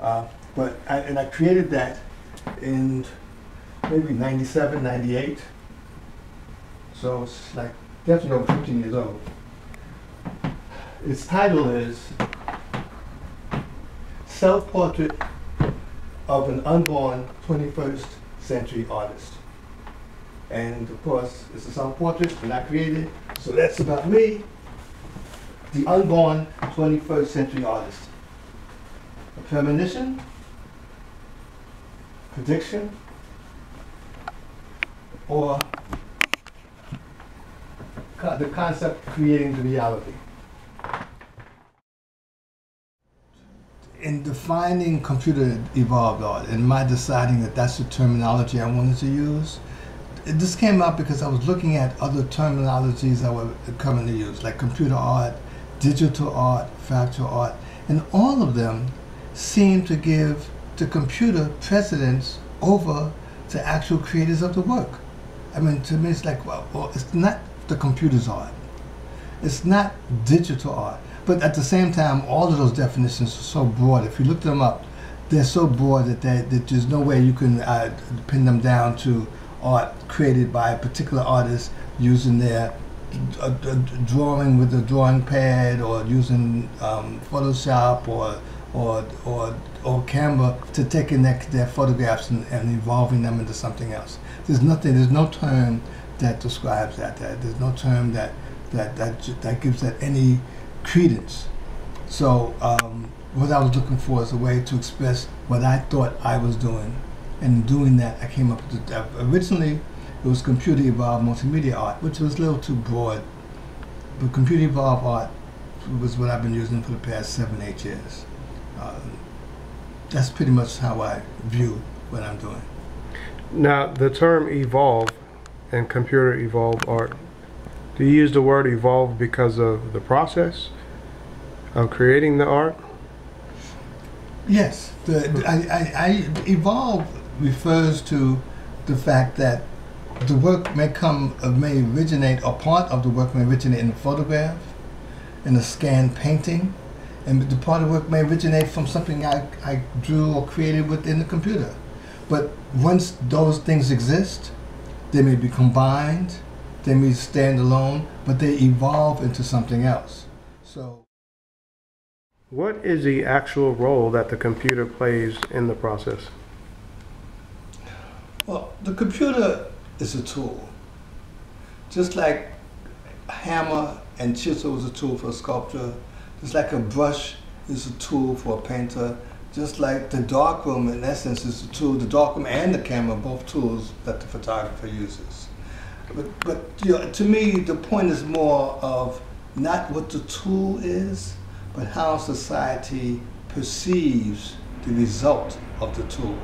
And I created that in maybe 97, 98. So it's like definitely over 15 years old. Its title is Self-Portrait of an Unborn 21st Century Artist. And of course, it's a self-portrait and I created, so that's about me, the unborn 21st century artist. A premonition, prediction, or the concept creating the reality. In defining computer evolved art and my deciding that that's the terminology I wanted to use, this came up because I was looking at other terminologies I were commonly used, like computer art, digital art, fractal art, and all of them seem to give the computer precedence over the actual creators of the work. I mean, to me, it's like, well, it's not the computer's art. It's not digital art. But at the same time, all of those definitions are so broad. If you look them up, they're so broad that there's no way you can pin them down to art created by a particular artist using their drawing with a drawing pad, or using Photoshop or Canva to taking their photographs and evolving them into something else. There's no term that describes that. There's no term that gives that any credence. So what I was looking for is a way to express what I thought I was doing. And in doing that, I came up with originally it was computer evolved multimedia art, which was a little too broad. But computer evolved art was what I've been using for the past 7, 8 years. That's pretty much how I view what I'm doing. Now, the term evolve and computer evolved art, do you use the word evolve because of the process of creating the art? Yes. Evolve refers to the fact that the work may originate, or part of the work may originate in a photograph, in a scanned painting, and the part of the work may originate from something I drew or created within the computer. But once those things exist, they may be combined, they may stand alone, but they evolve into something else. So, what is the actual role that the computer plays in the process? Well, the computer is a tool. Just like a hammer and chisel is a tool for a sculptor, just like a brush is a tool for a painter, just like the darkroom in essence is a tool, the darkroom and the camera, both tools that the photographer uses. But you know, to me, the point is more of not what the tool is, but how society perceives the result of the tool.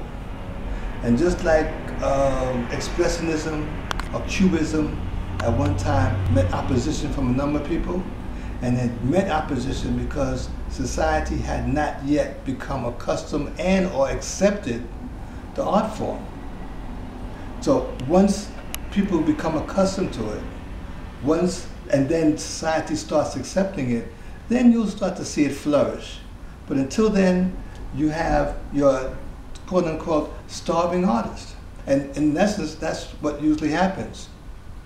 And just like expressionism or cubism at one time met opposition from a number of people, and it met opposition because society had not yet become accustomed and or accepted the art form. So once people become accustomed to it, and then society starts accepting it, then you'll start to see it flourish. But until then, you have your quote-unquote starving artist. And in essence, that's what usually happens.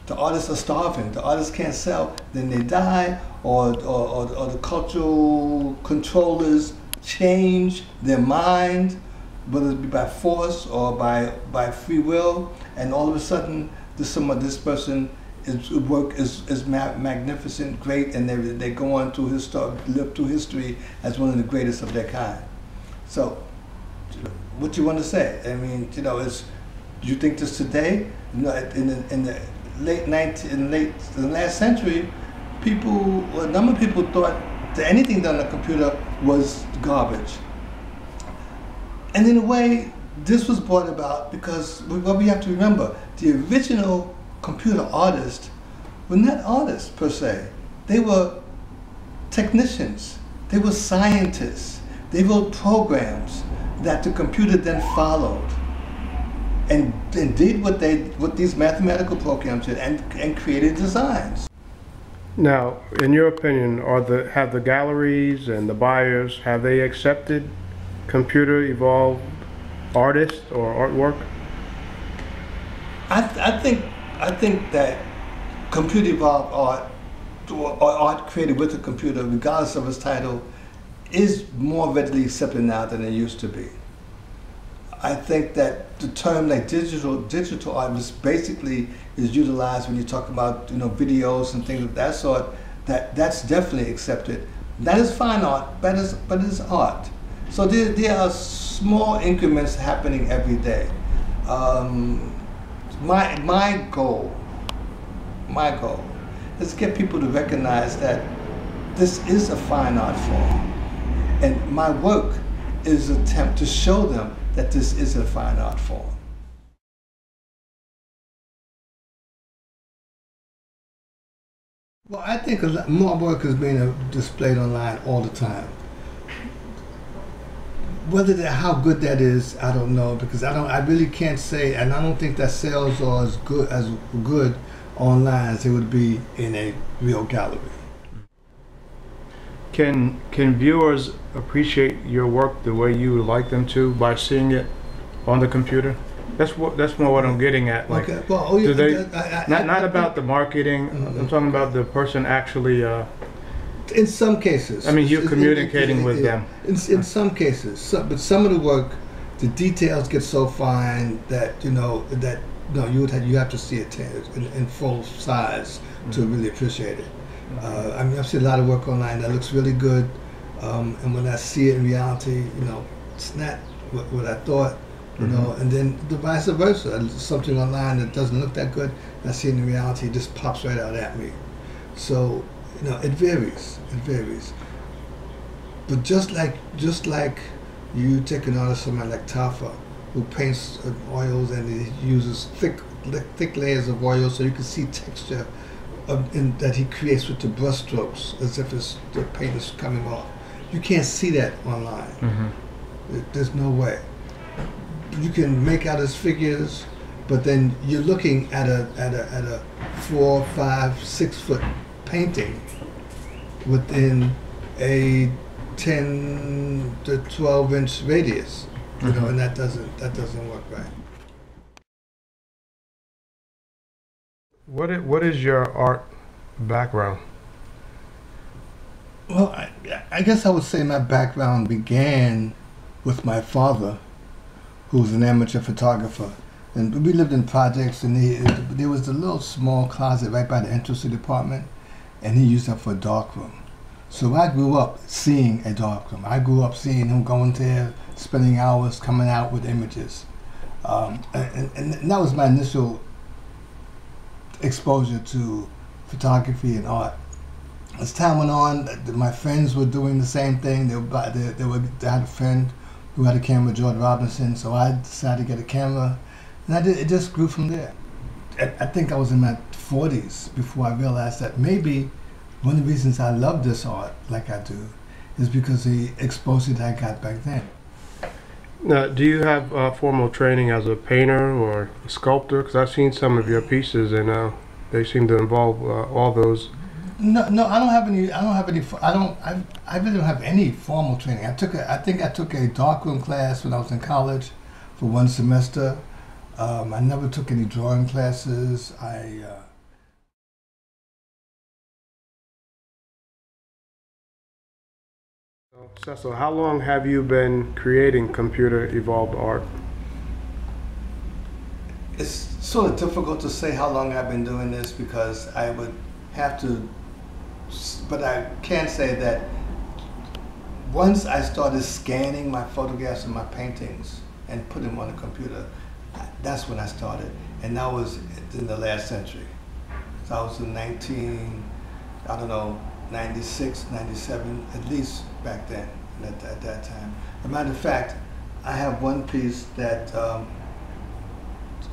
The artists are starving. The artists can't sell, then they die, or the cultural controllers change their mind, whether it be by force or by free will, and all of a sudden, this person work is magnificent, great, and they go on to live through history as one of the greatest of their kind. So, what do you want to say? I mean, you know, do you think this today? You know, in the last century, a number of people thought that anything done on a computer was garbage. And in a way, this was brought about because what we have to remember, the original computer artists were not artists per se. They were technicians. They were scientists. They wrote programs that the computer then followed and did what these mathematical programs did and created designs. Now, in your opinion, have the galleries and the buyers, have they accepted computer evolved artist or artwork? I think that computer evolved art or art created with a computer, regardless of its title, is more readily accepted now than it used to be. I think that the term like digital art was basically is utilized when you talk about videos and things of that sort. That's definitely accepted. That is fine art, but it's art. So there are small increments happening every day. My goal is to get people to recognize that this is a fine art form, and my work is an attempt to show them that this is a fine art form. Well, I think a lot more work is being displayed online all the time. How good that is, I don't know, because I really can't say, and I don't think that sales are as good online as it would be in a real gallery. Can viewers appreciate your work the way you would like them to by seeing it on the computer? That's more what I'm getting at. Like, okay. Well, do they not about the marketing? I'm talking about the person actually. In some cases. I mean, you're communicating with them. In some cases, but some of the work, the details get so fine that you have to see it in full size to really appreciate it. I mean, I've seen a lot of work online that looks really good, and when I see it in reality, it's not what I thought. And then the vice versa. Something online that doesn't look that good, and I see it in reality, it just pops right out at me. So, it varies. It varies. But just like you take an artist, somebody like Tafa, who paints oils and he uses thick layers of oil so you can see texture that he creates with the brush strokes, as if the paint is coming off. You can't see that online. There's no way. You can make out his figures, but then you're looking at a 4, 5, 6 foot painting within a 10 to 12-inch radius, and that doesn't work right. What is your art background? Well, I guess I would say my background began with my father, who was an amateur photographer. And we lived in projects, and there was a little small closet right by the entrance to the apartment, and he used that for a darkroom. So I grew up seeing a darkroom. I grew up seeing him going there, spending hours coming out with images. And that was my initial exposure to photography and art. As time went on, my friends were doing the same thing. They had a friend who had a camera, George Robinson, so I decided to get a camera. And it just grew from there. I think I was in my 40s before I realized that maybe one of the reasons I love this art like I do is because of the exposure that I got back then. Now, do you have formal training as a painter or a sculptor? Because I've seen some of your pieces, and they seem to involve all those. No, I don't have any. I really don't have any formal training. I think I took a darkroom class when I was in college for 1 semester. I never took any drawing classes. Cecil, how long have you been creating computer-evolved art? It's sort of difficult to say how long I've been doing this because I would have to, but I can say that once I started scanning my photographs and my paintings and put them on the computer, that's when I started, and that was in the last century. So I was in 96, 97, at least back then, at that time. As a matter of fact, I have one piece that,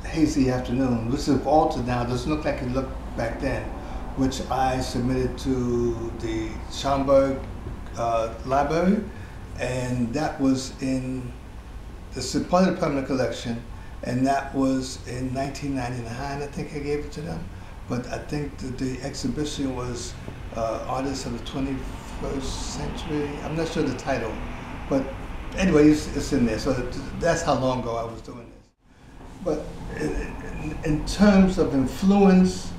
Hazy Afternoon, which is altered now, doesn't look like it looked back then, which I submitted to the Schomburg Library, and that was it's part of the permanent collection, and that was in 1999, I think I gave it to them. But I think that the exhibition was Artists of the 21st Century. I'm not sure the title, but anyway, it's in there. So that's how long ago I was doing this. But in terms of influence,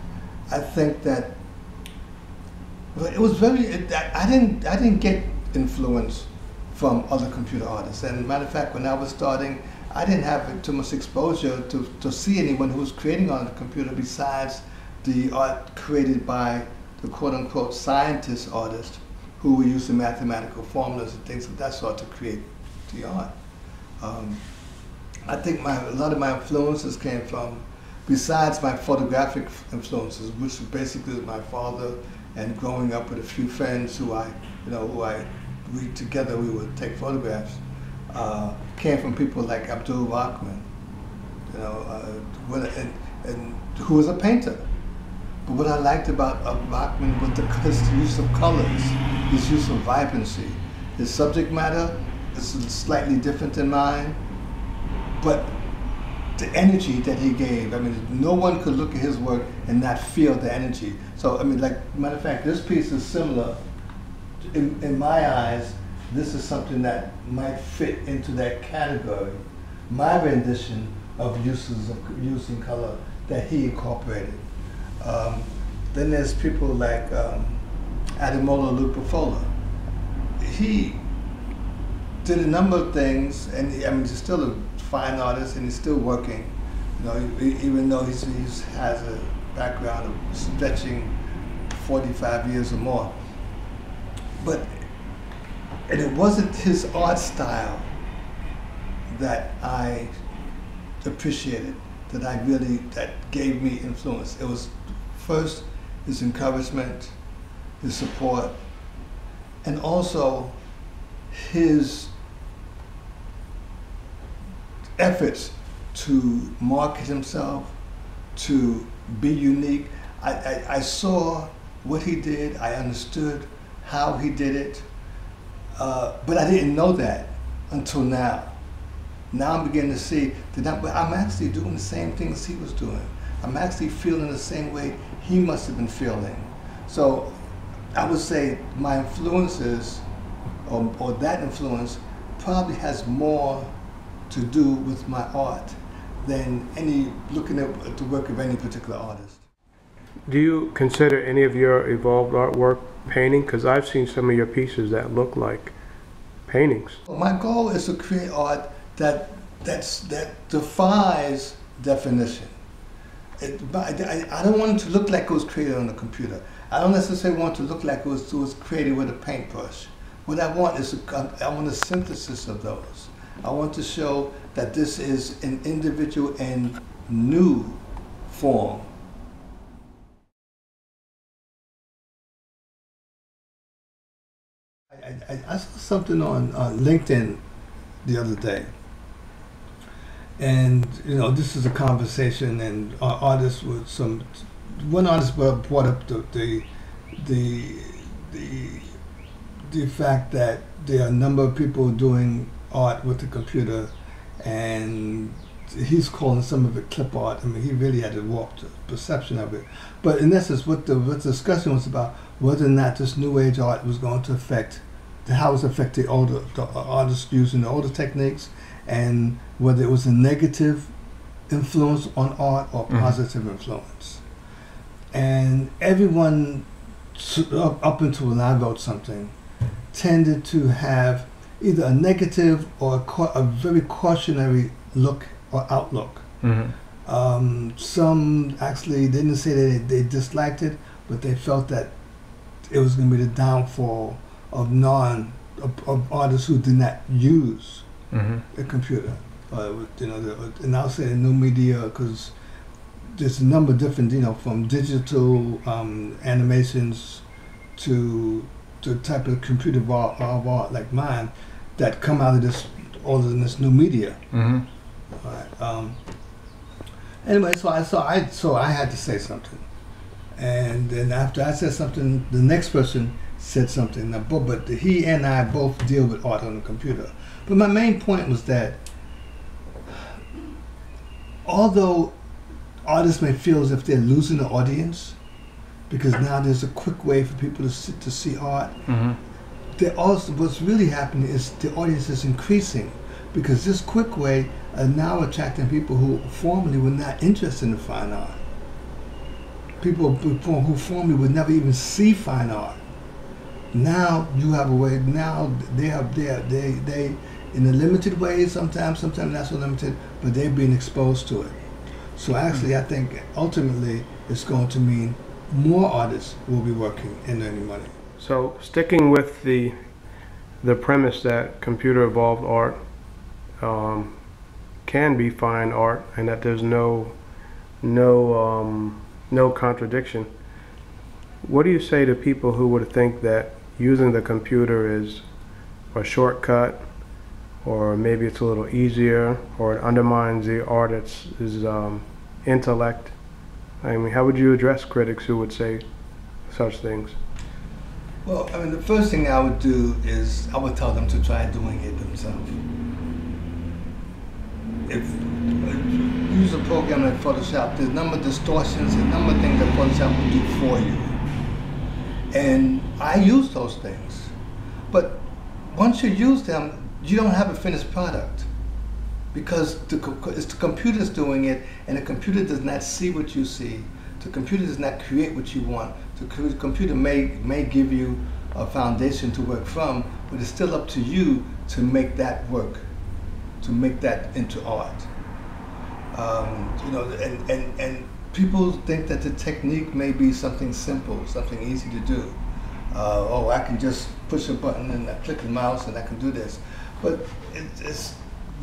I think that it was very. I didn't get influence from other computer artists. And matter of fact, when I was starting, I didn't have too much exposure to see anyone who was creating on the computer besides the art created by the quote-unquote scientist artists who were using mathematical formulas and things of that sort to create the art. I think a lot of my influences came from, besides my photographic influences, which basically was my father, and growing up with a few friends who we together we would take photographs, came from people like Abdul Rahman, and who was a painter. But what I liked about Rahman was his use of colors, his use of vibrancy. His subject matter is slightly different than mine, but the energy that he gave, I mean, no one could look at his work and not feel the energy. So, I mean, like, matter of fact, this piece is similar. In my eyes, this is something that might fit into that category. My rendition of using color that he incorporated. Then there's people like Ademola Lupefola. He did a number of things, and he's still a fine artist, and he's still working. Even though he has a background of stretching 45 years or more. And it wasn't his art style that I appreciated, that gave me influence. It was first his encouragement, his support, and also his efforts to market himself, to be unique. I saw what he did, I understood how he did it, but I didn't know that until now. Now I'm beginning to see that I'm actually doing the same things he was doing. I'm actually feeling the same way he must have been feeling. So I would say my influences, or that influence, probably has more to do with my art than looking at the work of any particular artist. Do you consider any of your evolved artwork painting? Because I've seen some of your pieces that look like paintings. My goal is to create art that defies definition. I don't want it to look like it was created on a computer. I don't necessarily want it to look like it was created with a paintbrush. What I want is I want a synthesis of those. I want to show that this is an individual and new form. I saw something on LinkedIn the other day, and this is a conversation, and one artist brought up the fact that there are a number of people doing art with the computer, and he's calling some of it clip art. I mean, he really had to warp the perception of it. But in essence, what the discussion was about whether or not this new age art was going to affect, how it was affecting the artists using the older techniques, and whether it was a negative influence on art or positive influence. And everyone, up until when I wrote something, tended to have either a negative or a very cautionary look or outlook. Some actually didn't say they disliked it, but they felt that it was going to be the downfall of artists who did not use a computer. And I'll say the new media, because there's a number of different, from digital animations to the type of computer art like mine that come out of this new media. Right. Anyway, so I had to say something, and then after I said something, the next person said something. Now, but he and I both deal with art on the computer. But my main point was that although artists may feel as if they're losing the audience, because now there's a quick way for people to see art, what's really happening is the audience is increasing because this quick way are now attracting people who formerly were not interested in fine art. People who formerly would never even see fine art. Now you have a way. Now they in a limited way. Sometimes not so limited, but they're being exposed to it. So actually, I think ultimately it's going to mean more artists will be working and earning money. So sticking with the premise that computer evolved art can be fine art and that there's no contradiction, what do you say to people who would think that using the computer is a shortcut, or maybe it's a little easier, or it undermines the artist's intellect? I mean, how would you address critics who would say such things? Well, I mean, the first thing I would do is I would tell them to try doing it themselves. If use a program like Photoshop, there's a number of distortions, a number of things that Photoshop will do for you. And I use those things. But once you use them, you don't have a finished product. Because it's the computer's doing it, and the computer does not see what you see. The computer does not create what you want. The computer may give you a foundation to work from, but it's still up to you to make that work, to make that into art. You know, and people think that the technique may be something simple, something easy to do. Oh, I can just push a button and I click the mouse and I can do this. But it's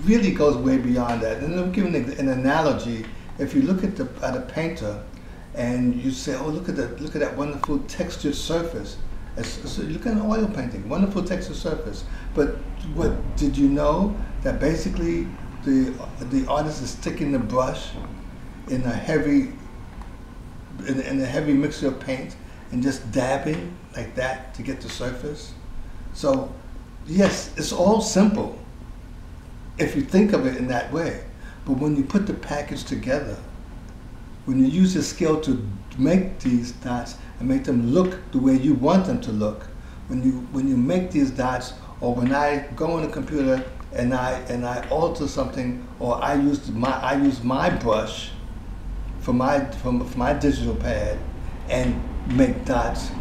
really goes way beyond that. And I'm giving an analogy. If you look at a painter and you say, oh, look at that wonderful textured surface. So you look at an oil painting, wonderful textured surface. But what did you know that basically the artist is sticking the brush in a heavy mixture of paint and just dabbing like that to get the surface? So yes, it's all simple if you think of it in that way. But when you put the package together, when you use your skill to make these dots and make them look the way you want them to look, when you make these dots, or when I go on the computer and I alter something, or I use my brush from my digital pad and make dots,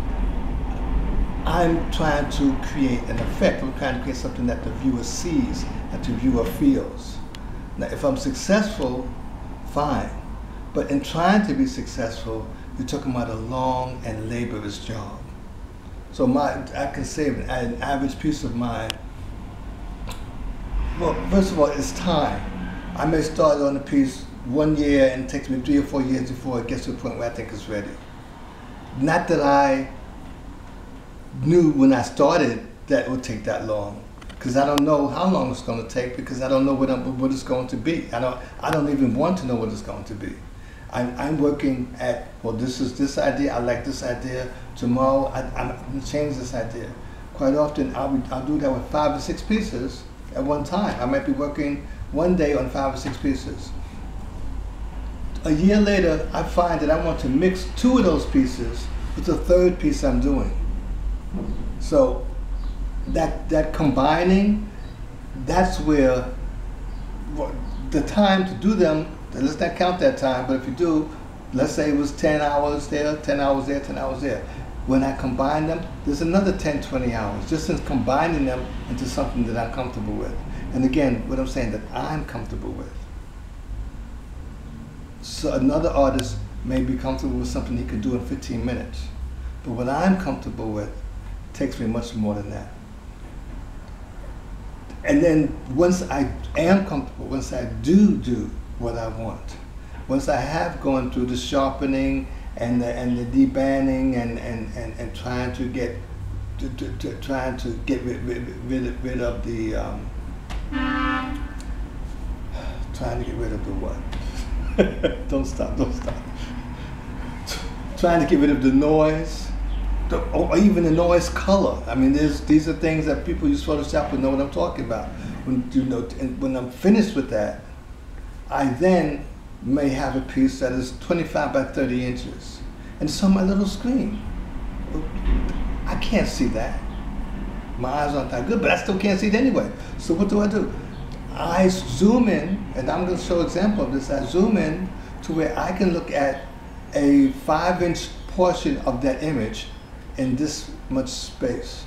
I'm trying to create an effect. I'm trying to create something that the viewer sees, that the viewer feels. Now, if I'm successful, fine. But in trying to be successful, you're talking about a long and laborious job. So I can say an average piece of mine, well, first of all, it's time. I may start on a piece 1 year and it takes me 3 or 4 years before it gets to a point where I think it's ready. Not that I knew when I started that it would take that long, because I don't know how long it's going to take, because I don't know what it's going to be. I don't even want to know what it's going to be. I'm working at, well, this is this idea, I like this idea. Tomorrow I'm going to change this idea. Quite often I'll do that with 5 or 6 pieces at one time. I might be working one day on 5 or 6 pieces. A year later, I find that I want to mix 2 of those pieces with the 3rd piece I'm doing. So that combining, that's where the time to do them, let's not count that time, but if you do, let's say it was 10 hours there, 10 hours there, 10 hours there. When I combine them, there's another 10, 20 hours, just in combining them into something that I'm comfortable with. And again, what I'm saying, that I'm comfortable with. So another artist may be comfortable with something he could do in 15 minutes. But what I'm comfortable with takes me much more than that. And then once I am comfortable, once I do what I want, once I have gone through the sharpening and the debanding and trying to get rid of the trying to get rid of the what? Don't stop. Trying to get rid of the noise, or even the noise color. I mean, these are things that people use Photoshop would know what I'm talking about. When I'm finished with that, I then may have a piece that is 25 by 30 inches, and it's on my little screen. I can't see that. My eyes aren't that good, but I still can't see it anyway. So what do? I zoom in, and I'm going to show an example of this. I zoom in to where I can look at a 5-inch portion of that image in this much space.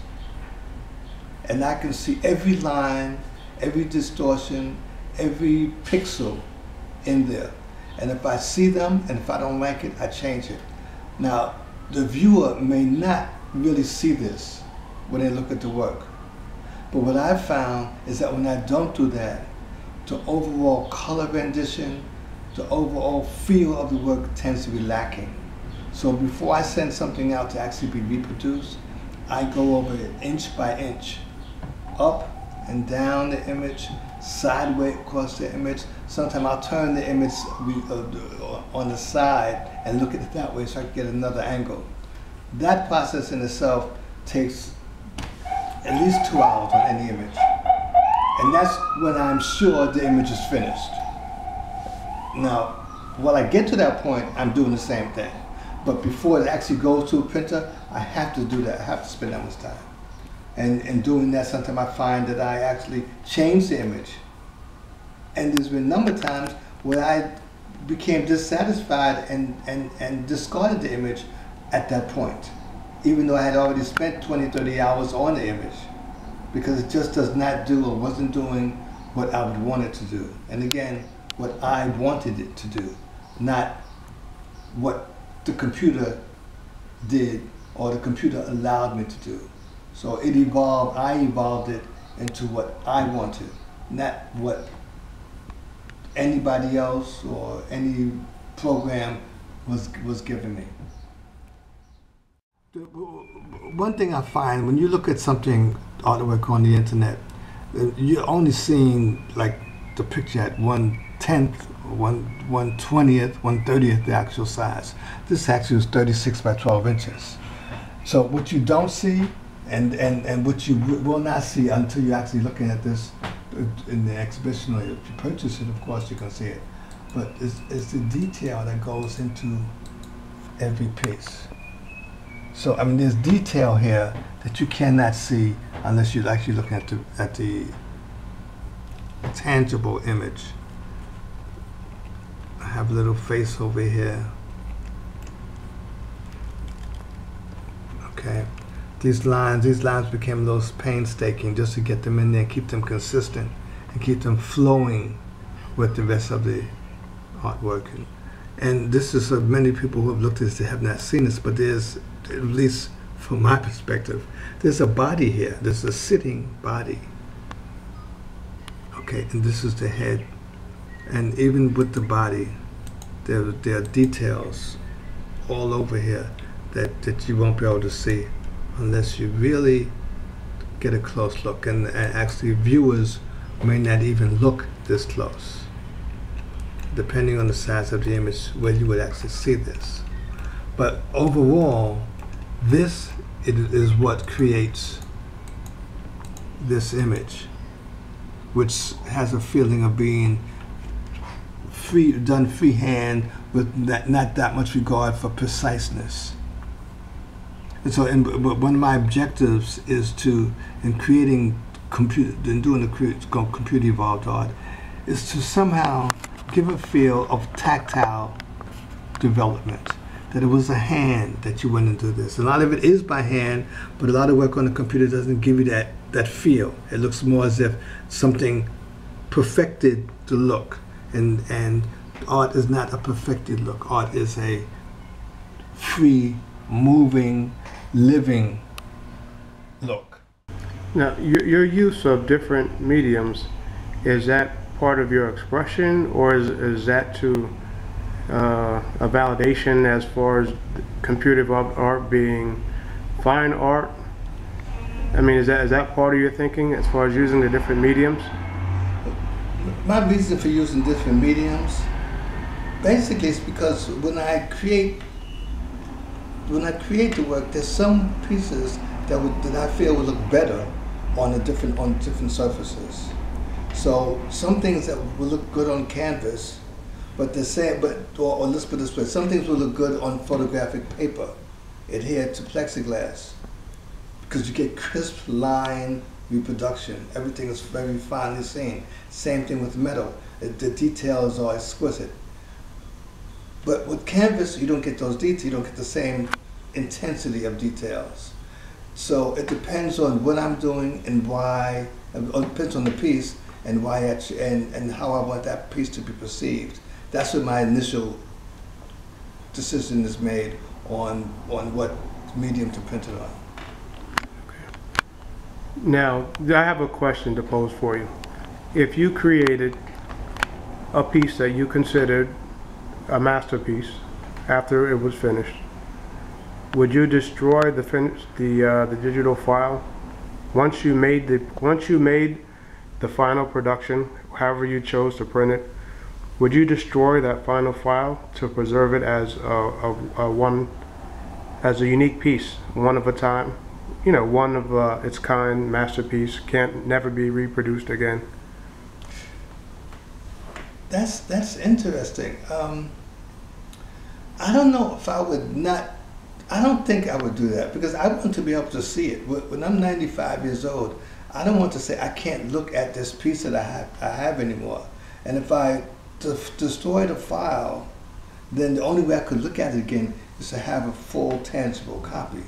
And I can see every line, every distortion, every pixel in there. And if I see them, and if I don't like it, I change it. Now, the viewer may not really see this when they look at the work. But what I've found is that when I don't do that, the overall color rendition, the overall feel of the work tends to be lacking. So before I send something out to actually be reproduced, I go over it inch by inch, up and down the image, sideways across the image. Sometimes I'll turn the image on the side and look at it that way so I can get another angle. That process in itself takes at least 2 hours on any image. And that's when I'm sure the image is finished. Now, while I get to that point, I'm doing the same thing. But before it actually goes to a printer, I have to do that. I have to spend that much time. And in doing that, sometimes I find that I actually change the image. And there's been a number of times where I became dissatisfied and discarded the image at that point, even though I had already spent 20, 30 hours on the image, because it just does not do or wasn't doing what I would want it to do. And again, what I wanted it to do, not what the computer did or the computer allowed me to do. So it evolved, I evolved it into what I wanted, not what anybody else or any program was giving me. One thing I find when you look at something, artwork on the internet, you're only seeing like the picture at 1/10, 1/20th, 1/30th the actual size. This actually is 36 by 12 inches. So what you don't see and what you will not see until you're actually looking at this in the exhibition, or if you purchase it, of course you can see it. But it's the detail that goes into every piece. So I mean, there's detail here that you cannot see unless you're actually looking at the tangible image. I have a little face over here. Okay, these lines became those painstaking just to get them in there, keep them consistent, and keep them flowing with the rest of the artwork. And this is many people who have looked at this, they have not seen this, but there's, at least from my perspective, there's a body here. There's a sitting body. Okay, and this is the head. And even with the body, there are details all over here that you won't be able to see unless you really get a close look. And actually, viewers may not even look this close, depending on the size of the image, where you would actually see this. But overall, this is what creates this image, which has a feeling of being done freehand with not that much regard for preciseness. And so, one of my objectives is to, in doing the computer evolved art, is to somehow give a feel of tactile development. That it was a hand that you went into this. A lot of it is by hand, but a lot of work on the computer doesn't give you that feel. It looks more as if something perfected the look. And art is not a perfected look. Art is a free, moving, living look. Now, your use of different mediums, is that part of your expression, or is that to a validation as far as computer evolved art being fine art? I mean, is that part of your thinking as far as using the different mediums? My reason for using different mediums, basically, is because when I create the work, there's some pieces that I feel would look better on different surfaces. So some things that will look good on canvas, or let's put it this way, some things will look good on photographic paper adhered to plexiglass, because you get crisp line reproduction. Everything is very finely seen. Same thing with metal. The details are exquisite. But with canvas, you don't get those details. You don't get the same intensity of details. So it depends on what I'm doing and why. It depends on the piece and why and how I want that piece to be perceived. That's what my initial decision is made on what medium to print it on. Now, I have a question to pose for you. If you created a piece that you considered a masterpiece after it was finished, would you destroy the digital file once you made the final production, however you chose to print it? Would you destroy that final file to preserve it as a unique piece, one of a time, one of its kind masterpiece, can't never be reproduced again? That's interesting. I don't know if I would not. I don't think I would do that because I want to be able to see it. When I'm 95 years old, I don't want to say I can't look at this piece that I have anymore. And if I destroy the file, then the only way I could look at it again is to have a full, tangible copy.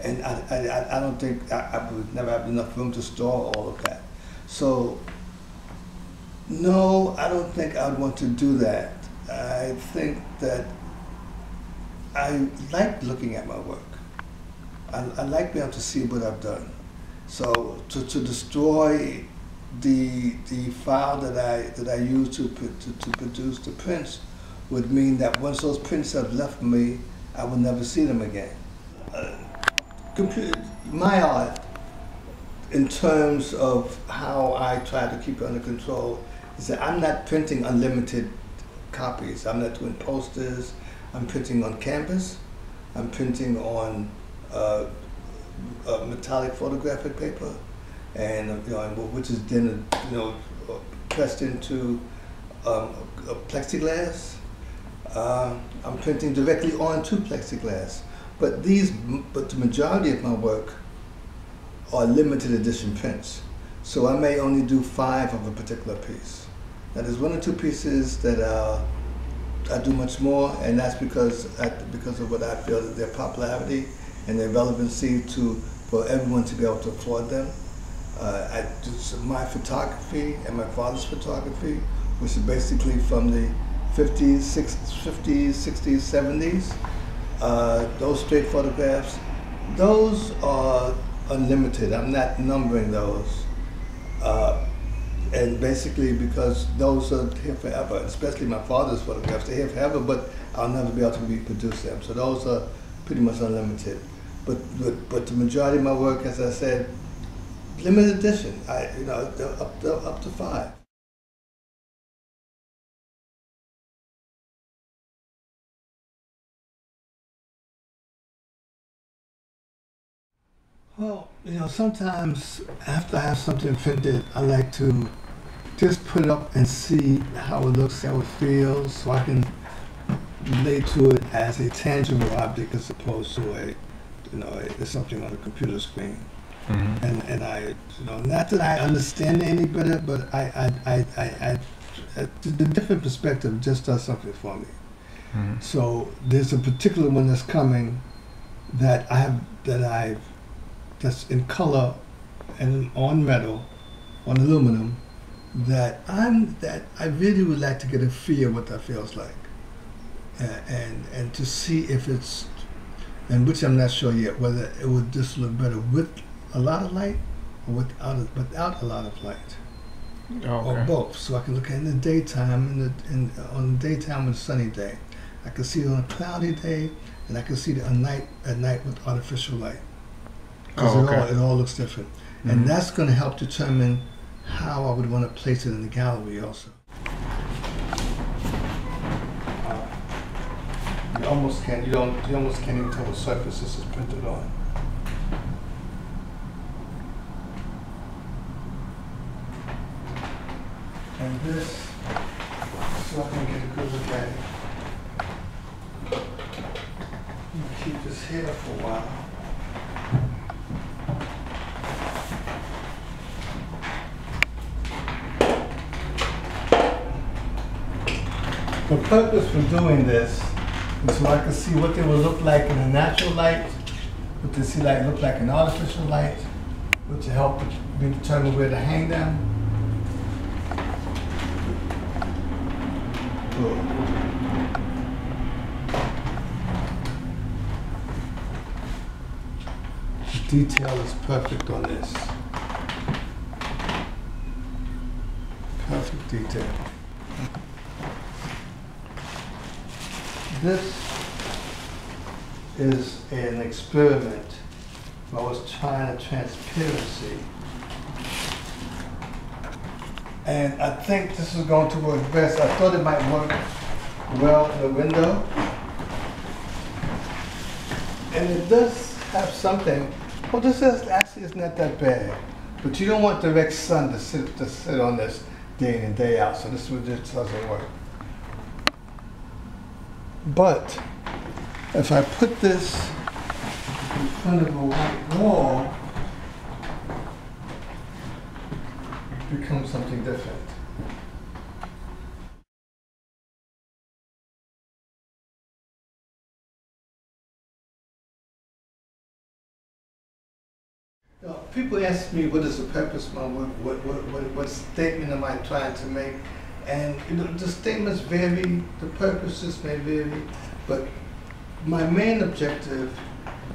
And I don't think I would never have enough room to store all of that. So, no, I don't think I would want to do that. I think that I like looking at my work. I like being able to see what I've done. So to destroy the file that I use to produce the prints would mean that once those prints have left me, I will never see them again. My art, in terms of how I try to keep it under control, is that I'm not printing unlimited copies. I'm not doing posters. I'm printing on canvas. I'm printing on metallic photographic paper, and which is then pressed into plexiglass. I'm printing directly onto plexiglass. But the majority of my work are limited edition prints. So I may only do 5 of a particular piece. Now there's 1 or 2 pieces that I do much more, and that's because of what I feel that their popularity and their relevancy for everyone to be able to afford them. My photography and my father's photography, which is basically from the 50s, 60s, 70s. Those straight photographs, those are unlimited. I'm not numbering those. And basically because those are here forever, especially my father's photographs, they're here forever, but I'll never be able to reproduce them. So those are pretty much unlimited. But the majority of my work, as I said, limited edition. Up to 5. Well, sometimes after I have something printed, I like to just put it up and see how it looks, how it feels, so I can relate to it as a tangible object as opposed to something on a computer screen. Mm-hmm. And I, not that I understand it any better, but the different perspective just does something for me. Mm-hmm. So there's a particular one that's coming that's in color and on metal, on aluminum, that I really would like to get a feel what that feels like, and to see if it's, and which I'm not sure yet, whether it would just look better with a lot of light or without a lot of light, or both. So I can look at it in the daytime, on the daytime on a sunny day. I can see it on a cloudy day, and I can see it at night with artificial light. Because it all looks different. Mm-hmm. And that's going to help determine how I would want to place it in the gallery also. You almost can't even tell what surface this is printed on. And this, so I can get a good look at it. I'm going to keep this here for a while. purpose for doing this is so I can see what they would look like in a natural light, what they see like look like an artificial light, which will help me determine where to hang them. The detail is perfect on this. Perfect detail. This is an experiment. I was trying a transparency. And I think this is going to work best. I thought it might work well in the window. And it does have something. Well, this is actually it's not that bad. But you don't want direct sun to sit on this day in and day out. So this just doesn't work. But if I put this in front of a white wall, it becomes something different. Now, people ask me, what is the purpose of my work? What statement am I trying to make? And you know, the statements vary, the purposes may vary, but my main objective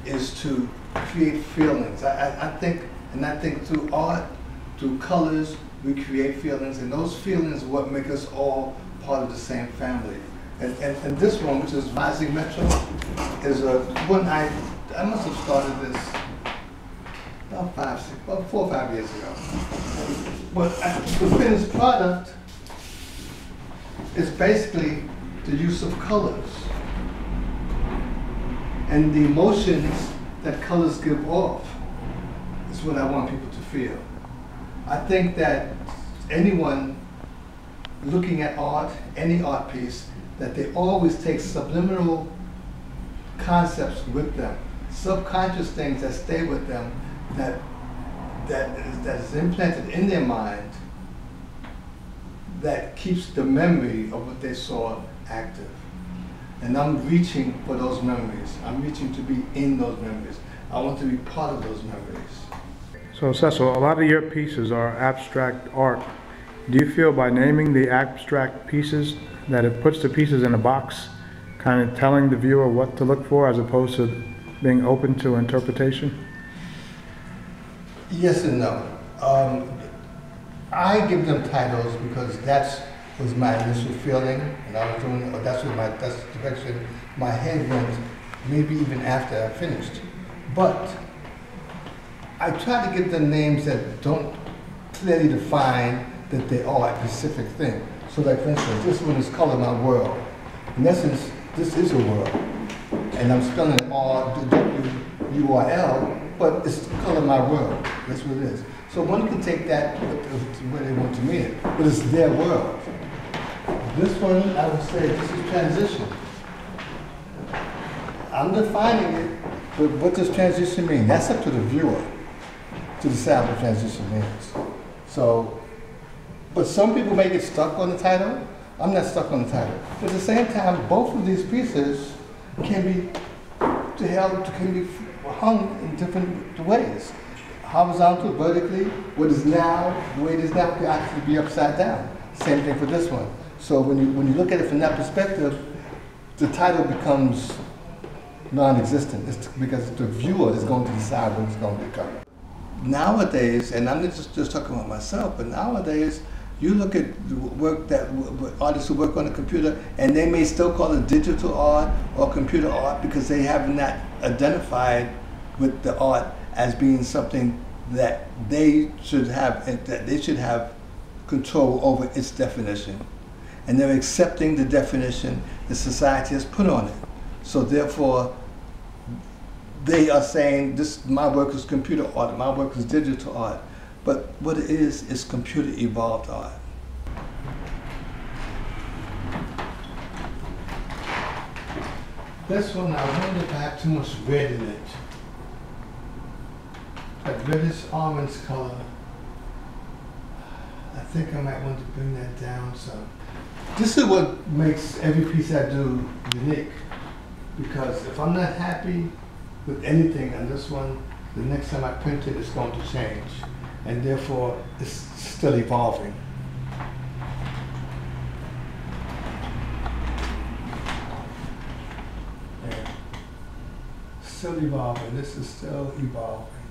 is to create feelings. I think through art, through colors, we create feelings, and those feelings are what make us all part of the same family. And this one, which is Rising Metro, is one I must have started this about 4 or 5 years ago. But the finished product is basically the use of colors and the emotions that colors give off is what I want people to feel. I think that anyone looking at art, any art piece, that they always take subliminal concepts with them, subconscious things that stay with them, that is implanted in their mind, that keeps the memory of what they saw active. And I'm reaching for those memories. I'm reaching to be in those memories. I want to be part of those memories. So Cecil, a lot of your pieces are abstract art. Do you feel by naming the abstract pieces that it puts the pieces in a box, kind of telling the viewer what to look for as opposed to being open to interpretation? Yes and no. I give them titles because that was my initial feeling, and I was doing, or that's the direction my head went, maybe even after I finished. But I try to give them names that don't clearly define that they are a specific thing. So like for instance, this one is Color My World. In essence, this is a world. And I'm spelling it R-W-U-R-L, but it's Color My World. That's what it is. So one can take that where they want to mean it, but it's their world. This one, I would say, this is transition. I'm defining it, but what does transition mean? That's up to the viewer to decide what transition means. So, but some people may get stuck on the title. I'm not stuck on the title. But at the same time, both of these pieces can be hung in different ways. Horizontal, vertically, what is now, the way it is now, could actually be upside down. Same thing for this one. So when you look at it from that perspective, the title becomes non-existent. It's because the viewer is going to decide what it's going to become. Nowadays, and I'm not just talking about myself, but nowadays, you look at work that artists who work on a computer, and they may still call it digital art or computer art because they have not identified with the art as being something that they should have control over its definition. And they're accepting the definition the society has put on it. So therefore, they are saying, my work is computer art, my work is digital art. But what it is computer evolved art. This one, I wonder if I have too much red in it. That reddish orange color. I think I might want to bring that down some. This is what makes every piece I do unique. Because if I'm not happy with anything on this one, the next time I print it, it's going to change. And therefore, it's still evolving. Yeah. Still evolving. This is still evolving.